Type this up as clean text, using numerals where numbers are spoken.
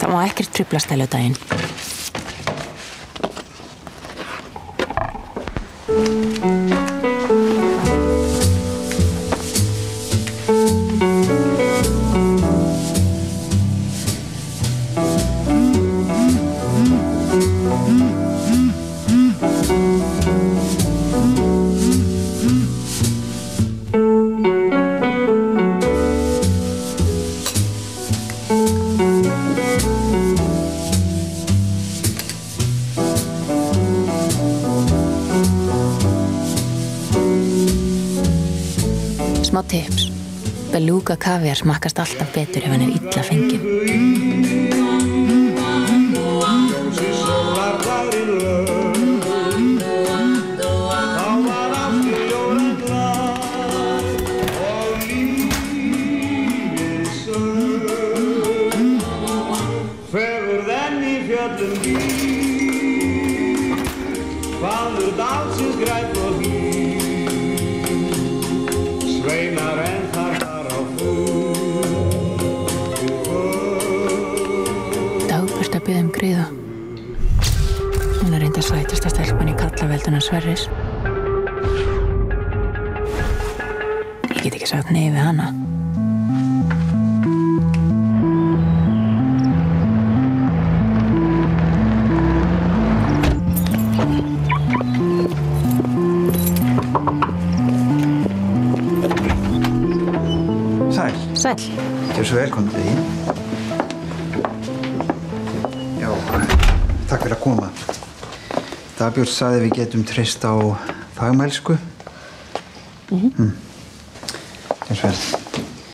Það má ekkert trufla stæludaginn. Smá tips. Beluga kaviar smakkast alltaf betur ef hann illa fenginn. Dagbjört að biðja gríða. Hún reyndar sætasta stelpan í kallavelduna Sverris. Ég get ekki sagt nei við hana. Sæl. Gjör svo velkommen til þín. Já, takk fyrir að koma. Dagbjört sagði við getum treyst á fagmælsku. Gjör svo vel.